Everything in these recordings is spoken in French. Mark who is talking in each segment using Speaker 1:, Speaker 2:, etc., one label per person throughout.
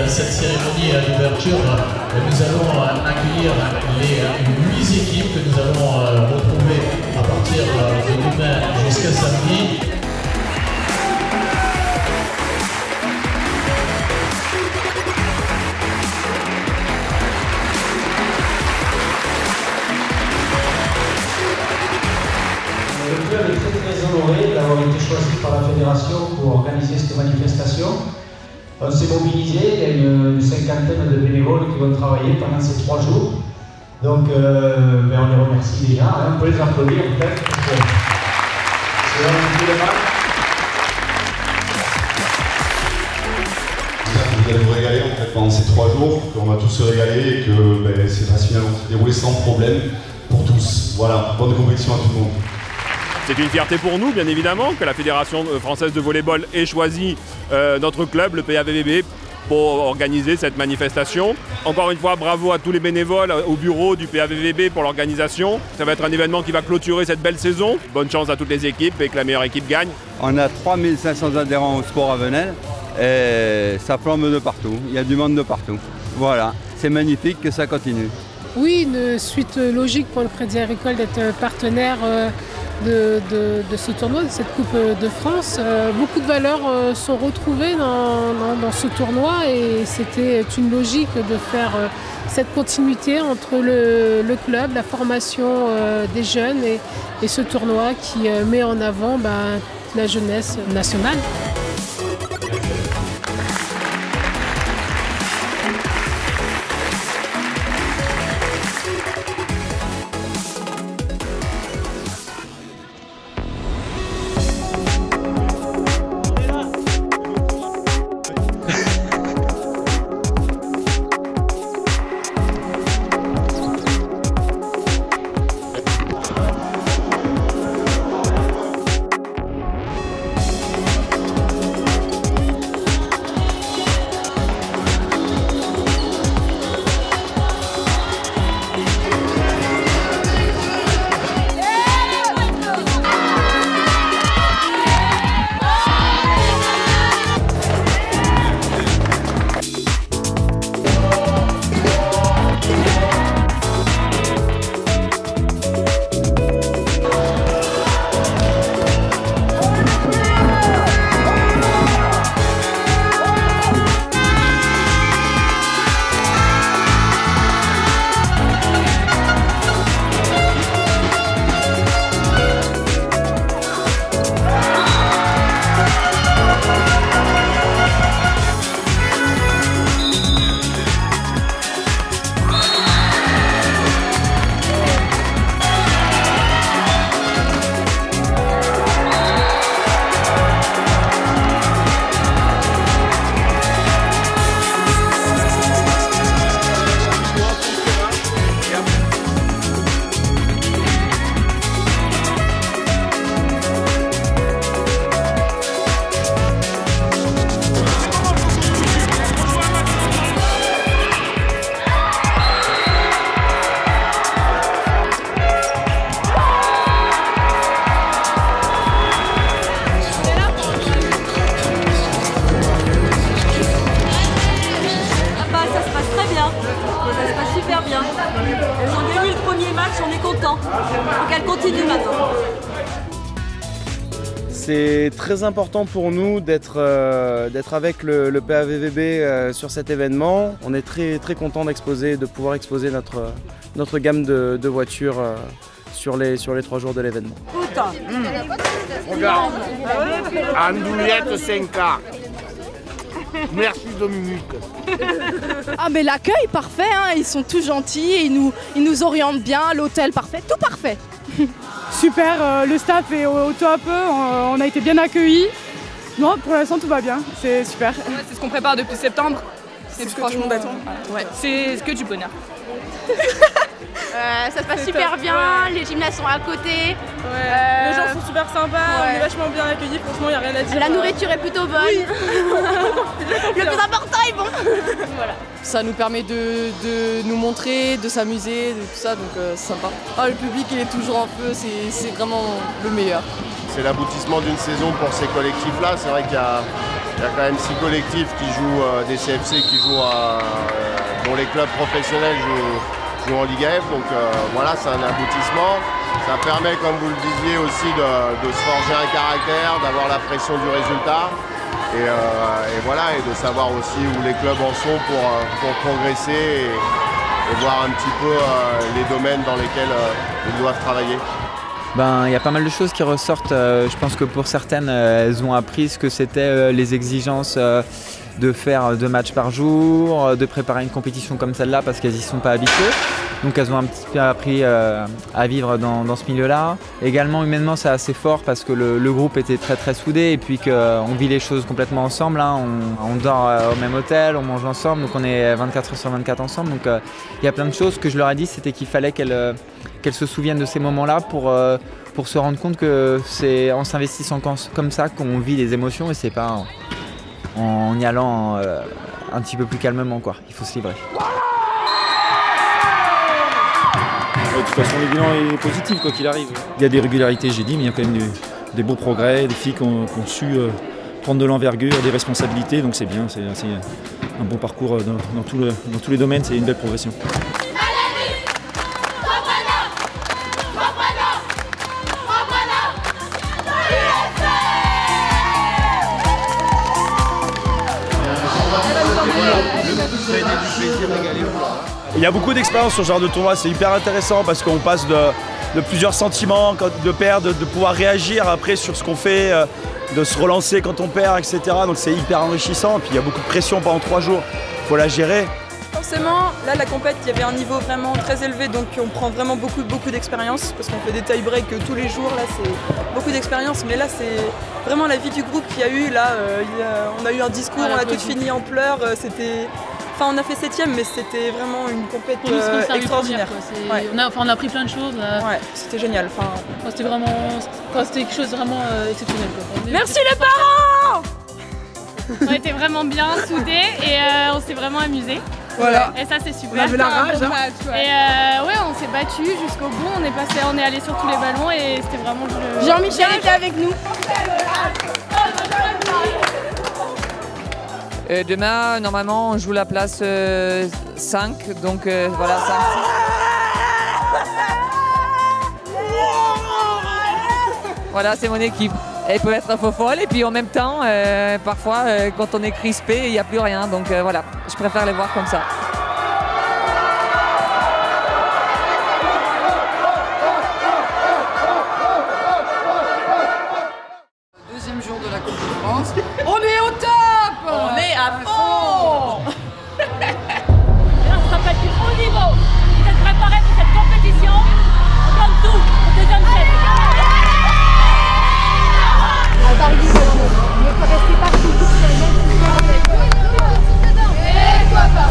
Speaker 1: cette cérémonie d'ouverture, nous allons accueillir les 8 équipes que nous allons retrouver à partir de demain jusqu'à samedi.
Speaker 2: Le club est très honoré d'avoir été choisi par la fédération pour organiser cette manifestation. On s'est mobilisé, il y a une cinquantaine de bénévoles qui vont travailler pendant ces 3 jours. Donc on les remercie déjà, on peut les applaudir peut-être. C'est un petit débat.
Speaker 3: Vous allez vous régaler en fait pendant ces 3 jours, qu'on va tous se régaler et que ces phases finales vont se dérouler sans problème pour tous. Voilà, bonne compétition à tout le monde.
Speaker 4: C'est une fierté pour nous, bien évidemment, que la Fédération française de volleyball ait choisi notre club, le PAVVB, pour organiser cette manifestation. Encore une fois, bravo à tous les bénévoles au bureau du PAVVB pour l'organisation. Ça va être un événement qui va clôturer cette belle saison. Bonne chance à toutes les équipes et que la meilleure équipe gagne.
Speaker 5: On a 3500 adhérents au sport à Venelle et ça flambe de partout. Il y a du monde de partout. Voilà, c'est magnifique que ça continue.
Speaker 6: Oui, une suite logique pour le Crédit Agricole d'être partenaire de ce tournoi, de cette Coupe de France. Beaucoup de valeurs sont retrouvées dans ce tournoi et c'était une logique de faire cette continuité entre le club, la formation des jeunes et ce tournoi qui met en avant la jeunesse nationale.
Speaker 7: Ça se passe super bien. Elles ont gagné le premier match, on est content. Donc elles continuent maintenant.
Speaker 8: C'est très important pour nous d'être avec le PAVVB sur cet événement. On est très content de pouvoir exposer notre gamme de voitures sur les 3 jours de l'événement.
Speaker 9: Regarde, Andouillette 5K. Merci Dominique.
Speaker 10: Ah mais l'accueil parfait, hein, ils sont tout gentils, ils nous orientent bien, l'hôtel parfait, tout parfait.
Speaker 11: Super, le staff est au top, on a été bien accueillis. Non, pour l'instant tout va bien, c'est super.
Speaker 12: Ouais, c'est ce qu'on prépare depuis septembre.
Speaker 11: C'est ce que tout le monde attend.
Speaker 12: Ouais, c'est que du bonheur.
Speaker 10: Ça se passe super bien, les gymnases sont à côté.
Speaker 12: Ouais. Les gens sont super sympas, on est vachement bien accueillis, franchement il n'y a rien à dire.
Speaker 10: La nourriture est plutôt bonne. Oui. Le plus important est bon.
Speaker 13: Voilà. Ça nous permet de nous montrer, de s'amuser, de tout ça, donc c'est sympa. Ah, le public il est toujours en feu, c'est vraiment le meilleur.
Speaker 9: C'est l'aboutissement d'une saison pour ces collectifs-là, c'est vrai qu'il y a
Speaker 14: Il y a quand même 6 collectifs qui jouent, des CFC qui jouent, dont les clubs professionnels jouent en Ligue F. Donc voilà, c'est un aboutissement. Ça permet, comme vous le disiez aussi, de se forger un caractère, d'avoir la pression du résultat. Et voilà, et de savoir aussi où les clubs en sont pour progresser et voir un petit peu les domaines dans lesquels ils doivent travailler.
Speaker 15: Il y a pas mal de choses qui ressortent. Je pense que pour certaines, elles ont appris ce que c'était les exigences de faire 2 matchs par jour, de préparer une compétition comme celle-là parce qu'elles n'y sont pas habituées. Donc elles ont un petit peu appris à vivre dans ce milieu-là. Également humainement c'est assez fort parce que le groupe était très soudé et puis qu'on vit les choses complètement ensemble. Hein. On dort au même hôtel, on mange ensemble, donc on est 24 heures sur 24 ensemble. Donc il y a plein de choses que je leur ai dit, c'était qu'il fallait qu'elles se souviennent de ces moments-là pour se rendre compte que c'est en s'investissant comme ça qu'on vit les émotions et c'est pas en y allant un petit peu plus calmement, quoi. Il faut se livrer.
Speaker 16: De toute façon, le bilan est positif quoi qu'il arrive. Il y a des régularités, j'ai dit, mais il y a quand même des beaux progrès, des filles qui ont su prendre de l'envergure, des responsabilités, donc c'est bien, c'est un bon parcours dans tous les domaines, c'est une belle progression.
Speaker 17: Il y a beaucoup d'expérience sur ce genre de tournoi, c'est hyper intéressant parce qu'on passe de plusieurs sentiments, de perdre, de pouvoir réagir après sur ce qu'on fait, de se relancer quand on perd, etc. Donc c'est hyper enrichissant. Et puis il y a beaucoup de pression pendant 3 jours, il faut la gérer.
Speaker 12: Forcément, là la compète, il y avait un niveau vraiment très élevé, donc on prend vraiment beaucoup d'expérience parce qu'on fait des tie-breaks tous les jours, là c'est beaucoup d'expérience, mais là c'est vraiment la vie du groupe qu'il y a eu, là on a eu un discours, on a tout fini en pleurs, c'était... Enfin, on a fait 7ème, mais c'était vraiment une compète extraordinaire.
Speaker 18: Ouais. On a appris plein de choses.
Speaker 12: Ouais, c'était génial.
Speaker 18: C'était quelque chose de vraiment exceptionnel. Quoi.
Speaker 12: Merci les parents.
Speaker 19: On était vraiment bien soudés et on s'est vraiment amusés.
Speaker 12: Voilà.
Speaker 19: Et ça c'est super.
Speaker 12: On avait la rage.
Speaker 19: Et ouais, on s'est battus jusqu'au bout. On est allé sur tous les ballons et c'était vraiment le...
Speaker 10: Jean-Michel était avec nous.
Speaker 20: Demain, normalement, on joue la place 5, donc voilà, 5. Voilà, c'est mon équipe. Elle peut être un faux folle et puis en même temps, parfois, quand on est crispé, il n'y a plus rien. Donc voilà, je préfère les voir comme ça.
Speaker 13: Deuxième jour de la Coupe de France. On est au top!
Speaker 7: On est à fond.
Speaker 21: Alors, ça peut être du haut niveau. Vous êtes préparés pour cette compétition. On donne tout au deuxième set.
Speaker 10: À Paris, il ne faut rester partout. Et quoi pas?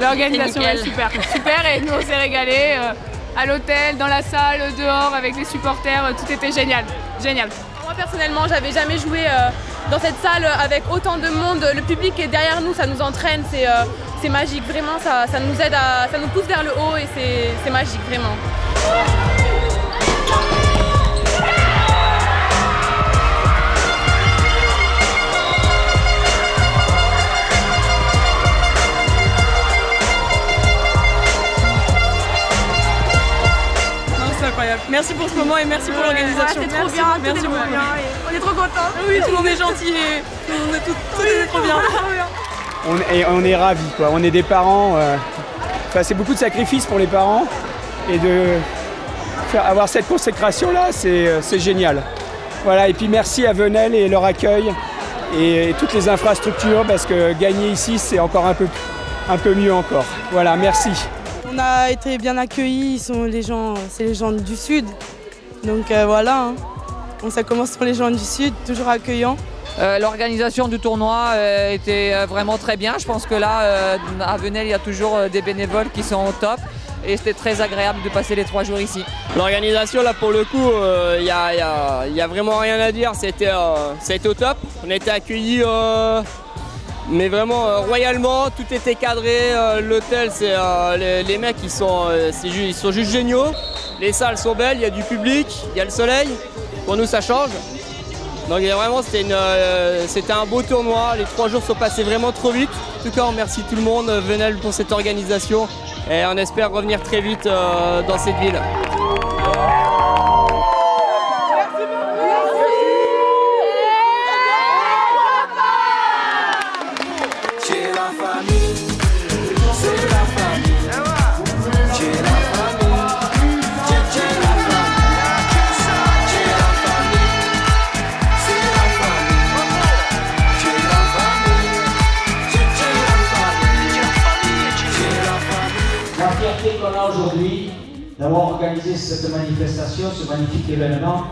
Speaker 11: L'organisation est super, super et nous on s'est régalés à l'hôtel, dans la salle, dehors, avec les supporters, tout était génial, génial.
Speaker 1: Moi personnellement, j'avais jamais joué dans cette salle avec autant de monde. Le public est derrière nous, ça nous entraîne, c'est magique, vraiment, ça nous aide, ça nous pousse vers le haut et c'est magique, vraiment.
Speaker 12: Merci pour ce moment et merci pour l'organisation.
Speaker 1: C'est trop bien, merci beaucoup. On est trop contents.
Speaker 12: Oui, tout le monde est gentil et on est tout trop bien.
Speaker 22: On est ravis, quoi. On est des parents. C'est beaucoup de sacrifices pour les parents et avoir cette consécration-là, c'est génial. Voilà, et puis merci à Venelle et leur accueil et toutes les infrastructures parce que gagner ici, c'est encore un peu mieux encore. Voilà, merci.
Speaker 23: On a été bien accueillis, c'est les gens du Sud. Donc voilà, ça commence pour les gens du Sud, toujours accueillants.
Speaker 20: L'organisation du tournoi était vraiment très bien. Je pense que là, à Venelle, il y a toujours des bénévoles qui sont au top. Et c'était très agréable de passer les 3 jours ici.
Speaker 24: L'organisation, là, pour le coup, il y a vraiment rien à dire. Ça a été au top. On a été accueillis... mais vraiment royalement, tout était cadré, l'hôtel, les mecs ils sont juste géniaux, les salles sont belles, il y a du public, il y a le soleil, pour nous ça change. Donc vraiment c'était un beau tournoi, les 3 jours sont passés vraiment trop vite. En tout cas on remercie tout le monde, Venelle pour cette organisation et on espère revenir très vite dans cette ville.
Speaker 2: Aujourd'hui, d'avoir organisé cette manifestation, ce magnifique événement,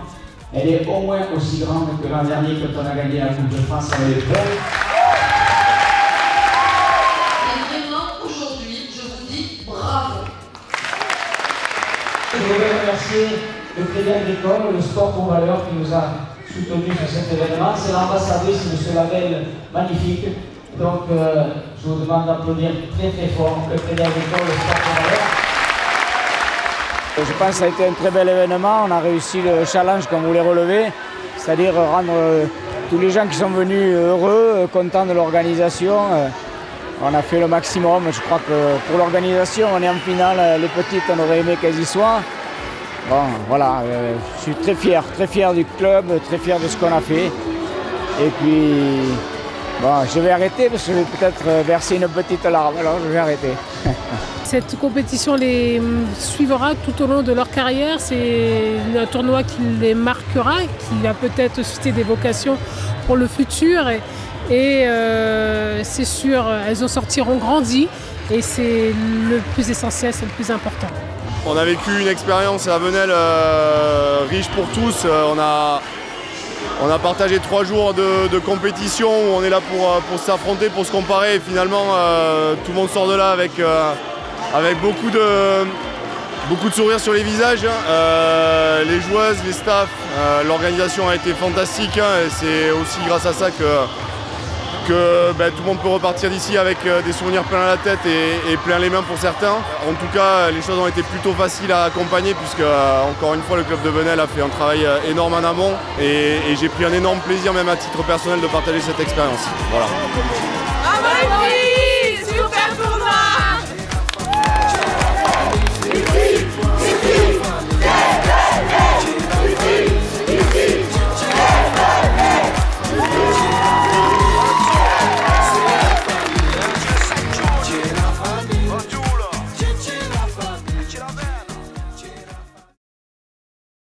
Speaker 2: elle est au moins aussi grande que l'an dernier quand on a gagné la Coupe de France avec les Peuls.
Speaker 7: Et vraiment, aujourd'hui, je vous dis bravo.
Speaker 2: Je voudrais remercier le Crédit Agricole, le Sport pour Valeurs qui nous a soutenus sur cet événement. C'est l'ambassadrice de ce label magnifique. Donc, je vous demande d'applaudir très très fort le Crédit Agricole, le Sport pour Valeurs.
Speaker 22: Je pense que ça a été un très bel événement, on a réussi le challenge qu'on voulait relever, c'est-à-dire rendre tous les gens qui sont venus heureux, contents de l'organisation. On a fait le maximum, je crois que pour l'organisation, on est en finale, les petites, on aurait aimé qu'elles y soient. Bon, voilà, je suis très fier du club, très fier de ce qu'on a fait. Et puis, bon, je vais arrêter parce que je vais peut-être verser une petite larme, alors je vais arrêter.
Speaker 6: Cette compétition les suivra tout au long de leur carrière. C'est un tournoi qui les marquera, qui va peut-être susciter des vocations pour le futur. Et c'est sûr, elles en sortiront grandies. Et c'est le plus essentiel, c'est le plus important.
Speaker 4: On a vécu une expérience à Venelle riche pour tous. On a partagé 3 jours de compétition où on est là pour s'affronter, pour se comparer. Et finalement, tout le monde sort de là avec beaucoup de sourires sur les visages. Les joueuses, les staffs, l'organisation a été fantastique. Et c'est aussi grâce à ça que tout le monde peut repartir d'ici avec des souvenirs plein la tête et plein les mains pour certains. En tout cas, les choses ont été plutôt faciles à accompagner puisque, encore une fois, le club de Venelle a fait un travail énorme en amont et j'ai pris un énorme plaisir, même à titre personnel, de partager cette expérience. Voilà.